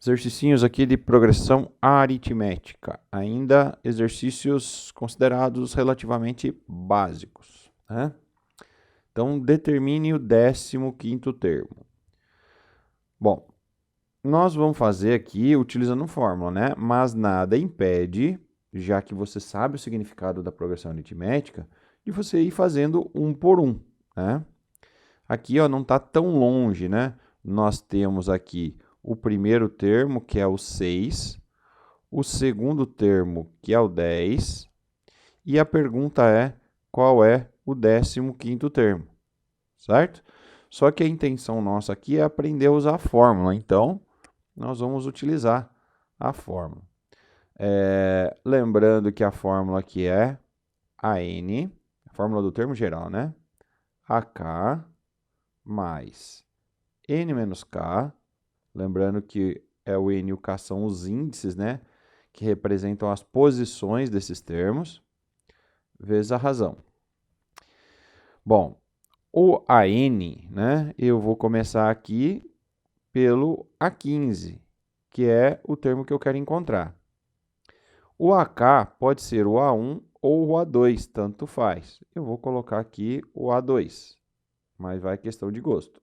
Exercicinhos aqui de progressão aritmética, ainda exercícios considerados relativamente básicos, né? Então, determine o 15º termo. Bom, nós vamos fazer aqui utilizando fórmula, né? Mas nada impede, já que você sabe o significado da progressão aritmética, de você ir fazendo um por um, né? Aqui, ó, não está tão longe, né? Nós temos aqui o primeiro termo, que é o 6, o segundo termo, que é o 10, e a pergunta é qual é o 15º termo, certo? Só que a intenção nossa aqui é aprender a usar a fórmula, então nós vamos utilizar a fórmula. Lembrando que a fórmula aqui é AN, a fórmula do termo geral, né? AK mais N menos K, lembrando que o N e o K são os índices, né? Que representam as posições desses termos, vezes a razão. Bom, o AN, né? Eu vou começar aqui pelo A15, que é o termo que eu quero encontrar. O AK pode ser o A1 ou o A2, tanto faz. Eu vou colocar aqui o A2, mas vai questão de gosto.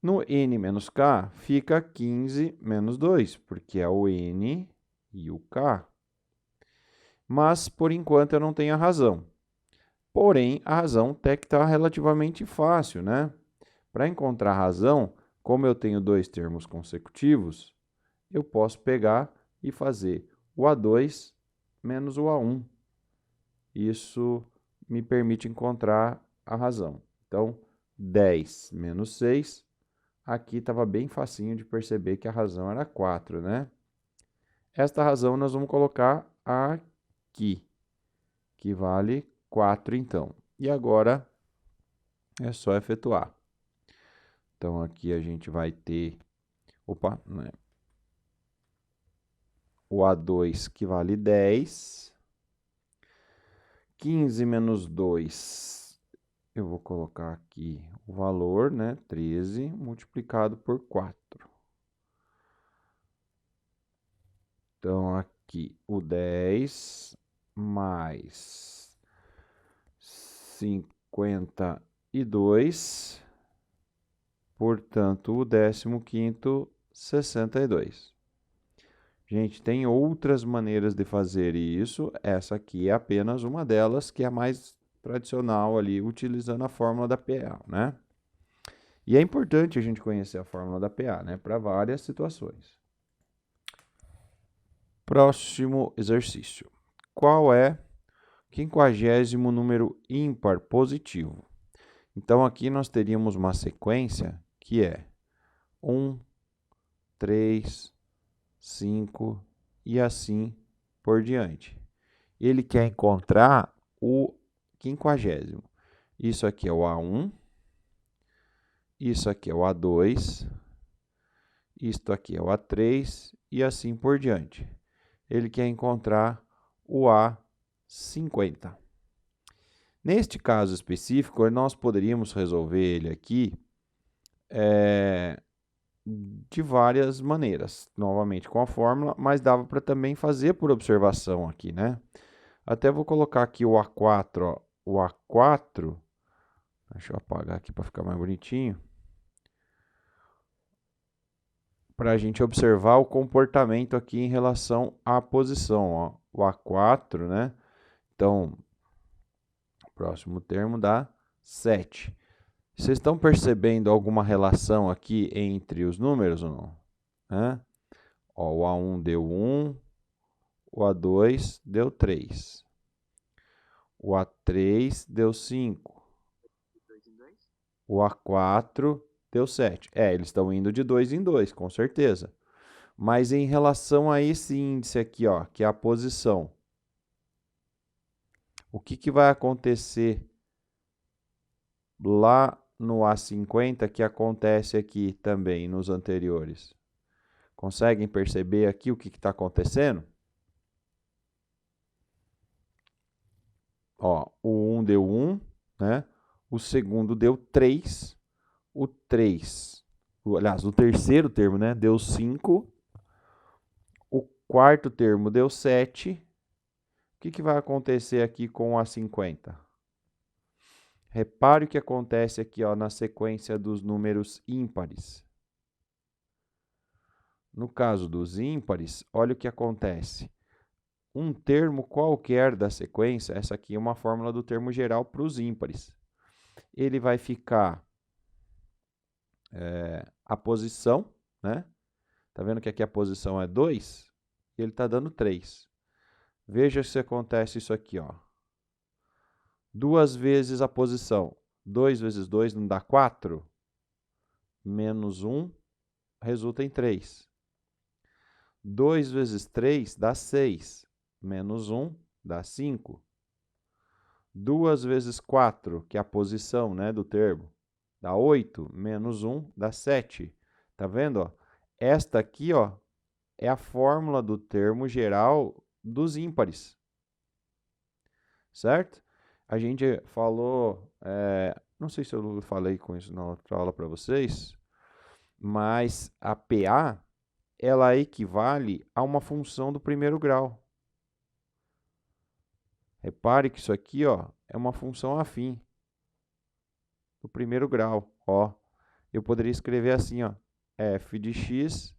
No N menos K fica 15 menos 2, porque é o N e o K. Mas, por enquanto, eu não tenho a razão. Porém, a razão até que está relativamente fácil, né? Para encontrar a razão, como eu tenho dois termos consecutivos, eu posso pegar e fazer o A2 menos o A1. Isso me permite encontrar a razão. Então, 10 menos 6. Aqui estava bem facinho de perceber que a razão era 4, né? Esta razão nós vamos colocar aqui, que vale 4 então. E agora é só efetuar. Então, aqui a gente vai ter... Opa, né? O A2 que vale 10. 15 menos 2, eu vou colocar aqui o valor, né? 13 multiplicado por 4. Então, aqui o 10 mais 52, portanto, o 15º, 62. Gente, tem outras maneiras de fazer isso. Essa aqui é apenas uma delas, que é a mais tradicional ali, utilizando a fórmula da PA, né? E é importante a gente conhecer a fórmula da PA, né? Para várias situações. Próximo exercício. Qual é o 50º número ímpar positivo? Então, aqui nós teríamos uma sequência que é 1, 3, 5 e assim por diante. Ele quer encontrar o 50º. Isso aqui é o A1, isso aqui é o A2, isto aqui é o A3 e assim por diante. Ele quer encontrar o A50. Neste caso específico, nós poderíamos resolver ele aqui de várias maneiras, novamente com a fórmula, mas dava para também fazer por observação aqui, né? Até vou colocar aqui o A4, ó. O A4, deixa eu apagar aqui para ficar mais bonitinho, para a gente observar o comportamento aqui em relação à posição, ó. O A4, né? Então, o próximo termo dá 7. Vocês estão percebendo alguma relação aqui entre os números ou não? Ó, o A1 deu 1, o A2 deu 3. O A3 deu 5. O A4 deu 7. Eles estão indo de 2 em 2, com certeza. Mas em relação a esse índice aqui, ó, que é a posição, o que vai acontecer lá no A50 que acontece aqui também nos anteriores? Conseguem perceber aqui o que está acontecendo? Ó, o 1 deu 1, né? O segundo deu 3, o 3, aliás, o terceiro termo, né, deu 5. O quarto termo deu 7. O que vai acontecer aqui com a 50? Repare o que acontece aqui, ó, na sequência dos números ímpares. No caso dos ímpares, olha o que acontece. Um termo qualquer da sequência, essa aqui é uma fórmula do termo geral para os ímpares. Ele vai ficar a posição, né? Tá vendo que aqui a posição é 2? E ele está dando 3. Veja se acontece isso aqui, ó. 2 vezes a posição. 2 vezes 2 não dá 4? Menos 1 resulta em 3. 2 vezes 3 dá 6. Menos 1 dá 5. 2 vezes 4, que é a posição, né, do termo, dá 8. Menos 1 dá 7. Tá vendo? Ó? Esta aqui, ó, é a fórmula do termo geral dos ímpares. Certo? A gente falou, não sei se eu falei com isso na outra aula para vocês, mas a PA, ela equivale a uma função do primeiro grau. Repare que isso aqui, ó, é uma função afim do primeiro grau. Ó, eu poderia escrever assim, ó, f de x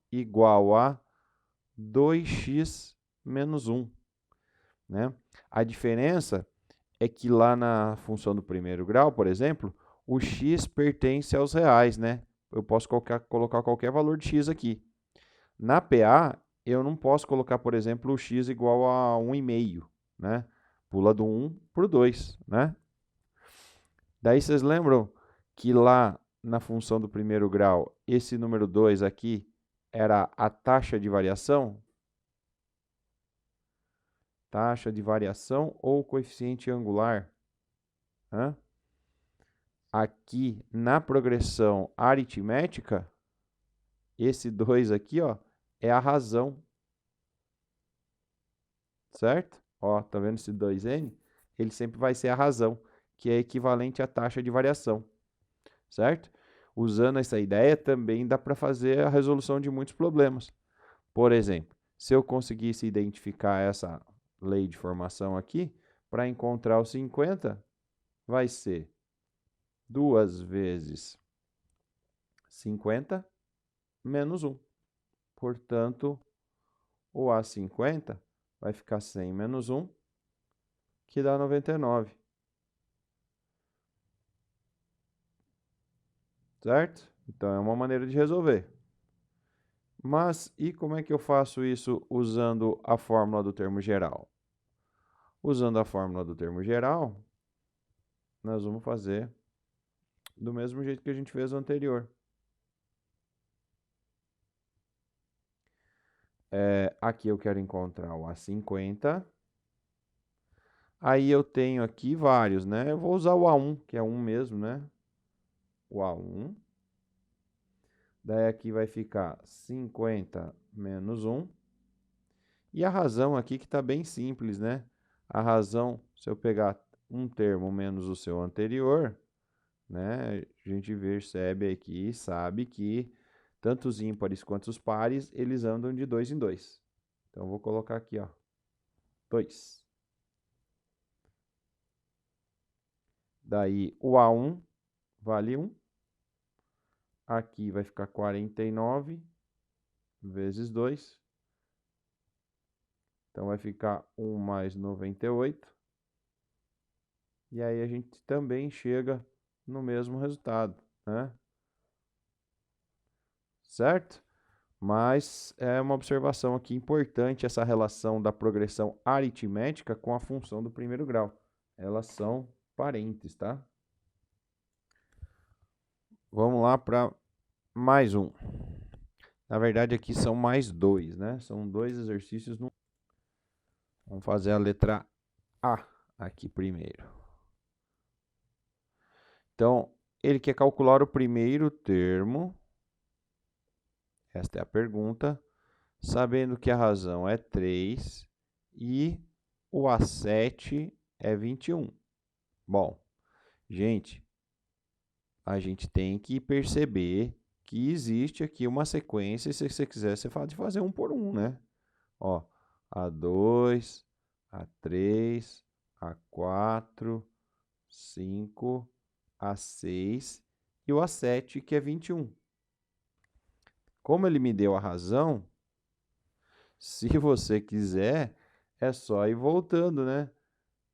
igual a 2x menos 1. Né? A diferença é que lá na função do primeiro grau, por exemplo, o x pertence aos reais, né? Eu posso colocar qualquer valor de x aqui. Na PA, eu não posso colocar, por exemplo, o x igual a 1,5, né? Pula do 1 para o 2, né? Daí vocês lembram que lá na função do primeiro grau, esse número 2 aqui era a taxa de variação? Taxa de variação ou coeficiente angular? Hã? Aqui na progressão aritmética, esse 2 aqui, ó, é a razão. Certo? Ó, tá vendo esse 2n? Ele sempre vai ser a razão, que é equivalente à taxa de variação. Certo? Usando essa ideia, também dá para fazer a resolução de muitos problemas. Por exemplo, se eu conseguisse identificar essa lei de formação aqui, para encontrar o 50, vai ser 2 vezes 50 menos 1. Portanto, o A50 vai ficar 100 menos 1, que dá 99. Certo? Então, é uma maneira de resolver. Mas, e como é que eu faço isso usando a fórmula do termo geral? Usando a fórmula do termo geral, nós vamos fazer do mesmo jeito que a gente fez o anterior. Aqui eu quero encontrar o A50. Aí eu tenho aqui vários, né? Eu vou usar o A1, que é 1 mesmo, né? O A1. Daí aqui vai ficar 50 menos 1. E a razão aqui que está bem simples, né? A razão, se eu pegar um termo menos o seu anterior, né? A gente percebe aqui, sabe que tanto os ímpares quanto os pares, eles andam de 2 em 2. Então, eu vou colocar aqui, ó, 2. Daí, o A1 vale 1. Aqui vai ficar 49 vezes 2. Então, vai ficar 1 mais 98. E aí, a gente também chega no mesmo resultado, né? Certo? Mas é uma observação aqui importante essa relação da progressão aritmética com a função do primeiro grau. Elas são parentes, tá? Vamos lá para mais um. Na verdade, aqui são mais 2, né? São 2 exercícios. Vamos fazer a letra A aqui primeiro. Então, ele quer calcular o primeiro termo. Esta é a pergunta. Sabendo que a razão é 3 e o A7 é 21. Bom, gente, a gente tem que perceber que existe aqui uma sequência, e se você quiser, você pode fazer um por um, né? Ó, A2, A3, A4, 5, A6 e o A7, que é 21. Como ele me deu a razão, se você quiser, é só ir voltando, né?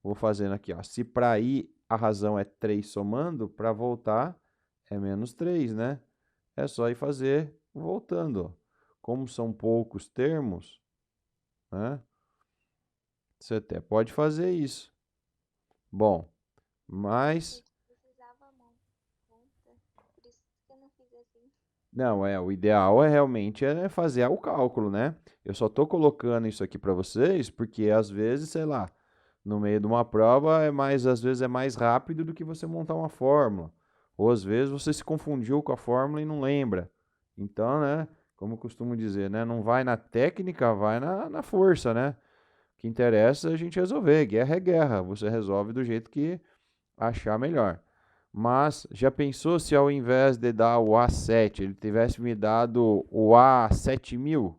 Vou fazendo aqui, ó. Se para ir a razão é 3 somando, para voltar é menos 3, né? É só ir fazer voltando, ó. Como são poucos termos, né? Você até pode fazer isso. Bom, mas... Precisava conta, por isso que eu não fiz assim. Não, o ideal é realmente fazer o cálculo, né? Eu só estou colocando isso aqui para vocês porque às vezes, sei lá, no meio de uma prova às vezes é mais rápido do que você montar uma fórmula. Ou às vezes você se confundiu com a fórmula e não lembra. Então, né, como eu costumo dizer, né, não vai na técnica, vai na força, né? O que interessa é a gente resolver. Guerra é guerra. Você resolve do jeito que achar melhor. Mas já pensou se ao invés de dar o A7, ele tivesse me dado o A7000?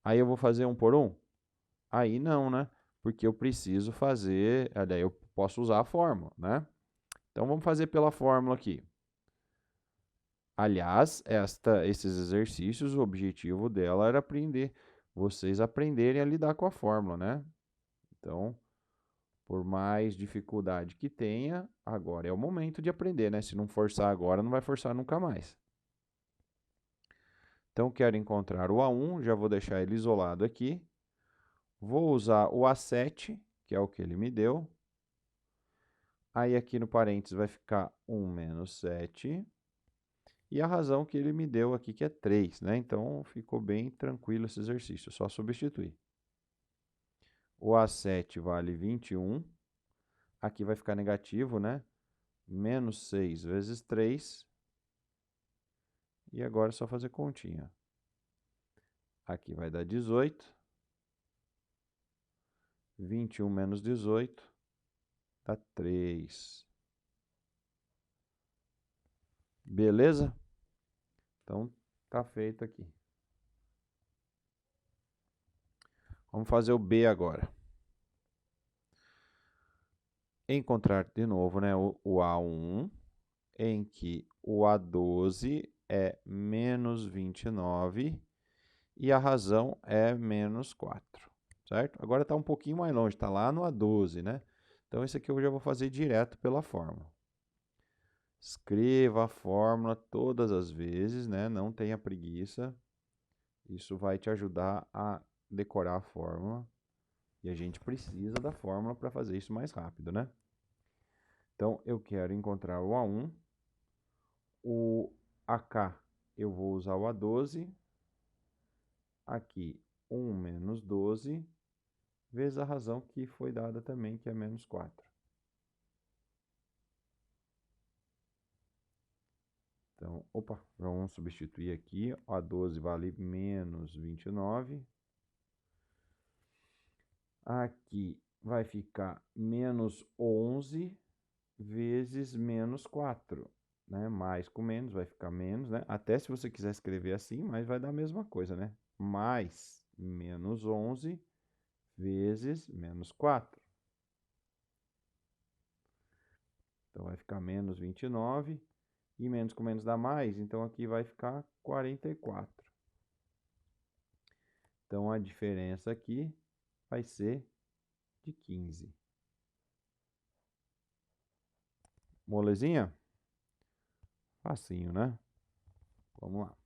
Aí eu vou fazer um por um? Aí não, né? Porque eu preciso fazer, daí eu posso usar a fórmula, né? Então vamos fazer pela fórmula aqui. Aliás, esses exercícios, o objetivo dela era vocês aprenderem a lidar com a fórmula, né? Então, por mais dificuldade que tenha, agora é o momento de aprender, né? Se não forçar agora, não vai forçar nunca mais. Então, quero encontrar o A1, já vou deixar ele isolado aqui. Vou usar o A7, que é o que ele me deu. Aí aqui no parênteses vai ficar 1 menos 7. E a razão que ele me deu aqui, que é 3, né? Então, ficou bem tranquilo esse exercício, é só substituir. O A7 vale 21. Aqui vai ficar negativo, né? Menos 6 vezes 3. E agora é só fazer continha. Aqui vai dar 18. 21 menos 18 dá 3. Beleza? Então, tá feito aqui. Vamos fazer o B agora. Encontrar de novo, né, o A1, em que o A12 é menos 29 e a razão é menos 4, certo? Agora está um pouquinho mais longe, está lá no A12, né? Então, esse aqui eu já vou fazer direto pela fórmula. Escreva a fórmula todas as vezes, né? Não tenha preguiça. Isso vai te ajudar a decorar a fórmula. E a gente precisa da fórmula para fazer isso mais rápido, né? Então, eu quero encontrar o A1. O AK, eu vou usar o A12. Aqui, 1 menos 12, vezes a razão que foi dada também, que é menos 4. Então, opa, vamos substituir aqui. O A12 vale menos 29. Aqui vai ficar menos 11 vezes menos 4. Né? Mais com menos vai ficar menos, né? Até se você quiser escrever assim, mas vai dar a mesma coisa, né? Mais menos 11 vezes menos 4. Então, vai ficar menos 29. E menos com menos dá mais, então aqui vai ficar 44. Então, a diferença aqui vai ser de 15. Molezinha? Facinho, né? Vamos lá.